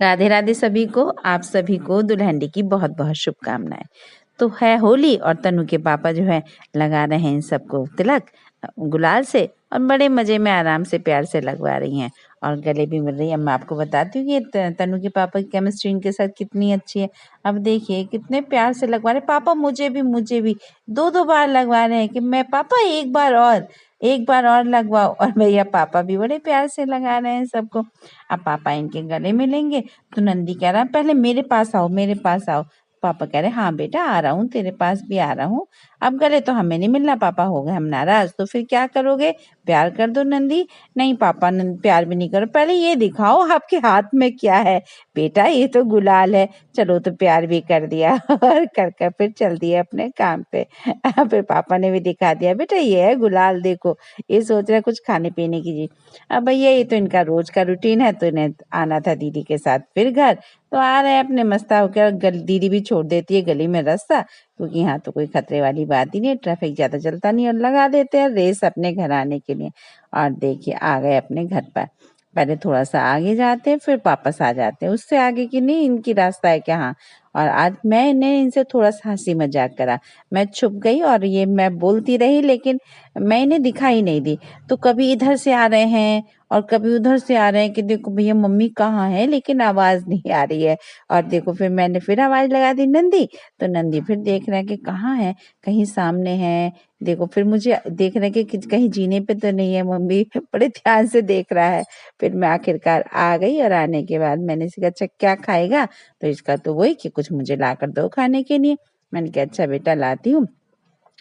राधे राधे सभी को। आप सभी को दुल्हन की बहुत बहुत शुभकामनाएं। तो है होली और तनु के पापा जो है लगा रहे हैं इन सबको तिलक गुलाल से और बड़े मजे में आराम से प्यार से लगवा रही हैं और गले भी मिल रही है। मैं आपको बताती हूँ कि तनु के पापा की केमिस्ट्री इनके साथ कितनी अच्छी है। अब देखिए कितने प्यार से लगवा रहे, पापा मुझे भी दो दो बार लगवा रहे हैं कि मैं पापा एक बार और लगवाओ। और भैया पापा भी बड़े प्यार से लगा रहे हैं सबको। अब पापा इनके गले मिलेंगे तो नंदी कह रहा पहले मेरे पास आओ मेरे पास आओ। पापा कह रहे हाँ बेटा आ रहा हूँ, तेरे पास भी आ रहा हूँ। अब गले तो हमें नहीं मिलना, पापा हो गए हम नाराज। तो फिर क्या करोगे, प्यार कर दो नंदी। नहीं पापा प्यार भी नहीं करो, पहले ये दिखाओ आपके हाथ में क्या है। बेटा ये तो गुलाल है। चलो तो प्यार भी कर दिया और कर फिर चल दिए अपने काम पे। फिर पापा ने भी दिखा दिया बेटा ये है गुलाल, देखो। ये सोच रहे कुछ खाने पीने की चीज। अब भैया ये तो इनका रोज का रूटीन है, तो इन्हें आना था दीदी के साथ फिर घर। तो आ रहे हैं अपने मस्ता होकर। दीदी भी छोड़ देती है गली में रास्ता, क्योंकि यहाँ तो कोई खतरे वाली बात ही नहीं है, ट्रैफिक ज्यादा चलता नहीं, और लगा देते हैं रेस अपने घर आने के लिए। और देखिए आ गए अपने घर पर। पहले थोड़ा सा आगे जाते हैं फिर वापस आ जाते हैं, उससे आगे की नहीं इनकी रास्ता है क्या। हाँ, और आज मैंने इनसे थोड़ा सा हंसी मजाक करा। मैं छुप गई और ये मैं बोलती रही, लेकिन मैं इन्हें दिखाई नहीं दी। तो कभी इधर से आ रहे हैं और कभी उधर से आ रहे हैं कि देखो भैया मम्मी कहाँ है, लेकिन आवाज नहीं आ रही है। और देखो फिर मैंने फिर आवाज लगा दी नंदी, तो नंदी फिर देख रहा है कि कहाँ है, कहीं सामने है। देखो फिर मुझे देख रहे हैं कि कहीं जीने पे तो नहीं है, मम्मी बड़े ध्यान से देख रहा है। फिर मैं आखिरकार आ गई और आने के बाद मैंने इसका अच्छा क्या खाएगा, तो इसका तो वही कि कुछ मुझे ला कर दो खाने के लिए। मैंने कहा अच्छा बेटा लाती हूँ।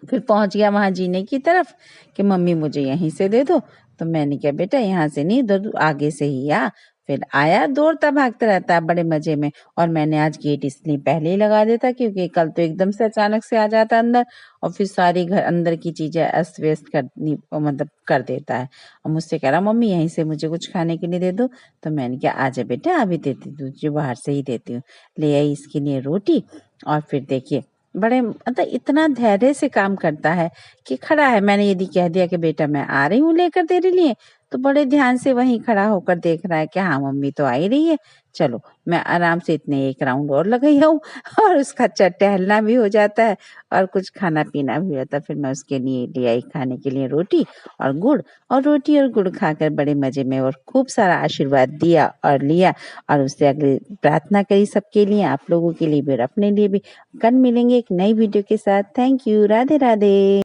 फिर पहुंच गया वहां जीने की तरफ कि मम्मी मुझे यहीं से दे दो। तो मैंने कहा बेटा यहाँ से नहीं, इधर आगे से ही आ। फिर आया, दौड़ता भागता रहता है बड़े मजे में। और मैंने आज गेट इसलिए पहले ही लगा देता क्योंकि कल तो एकदम से अचानक से आ जाता अंदर और फिर सारी घर अंदर की चीजें अस्त व्यस्त करनी मतलब कर देता है। और मुझसे कह रहा मम्मी यहीं से मुझे कुछ खाने के लिए दे दो। तो मैंने कहा आजा बेटा अभी देती तुझे बाहर से ही देती हूँ। ले आई इसके लिए रोटी। और फिर देखिए बड़े मतलब इतना धैर्य से काम करता है कि खड़ा है। मैंने यदि कह दिया कि बेटा मैं आ रही हूँ लेकर तेरे लिए, तो बड़े ध्यान से वहीं खड़ा होकर देख रहा है कि हाँ मम्मी तो आ ही रही है, चलो मैं आराम से इतने एक राउंड और लग आऊं। और उसका टहलना भी हो जाता है और कुछ खाना पीना भी होता है। फिर मैं उसके लिए ले आई खाने के लिए रोटी और गुड़। और रोटी और गुड़ खाकर बड़े मजे में और खूब सारा आशीर्वाद दिया और लिया। और उससे अगली प्रार्थना करी सबके लिए, आप लोगों के लिए भी और अपने लिए भी। कल मिलेंगे एक नई वीडियो के साथ। Thank you. राधे राधे।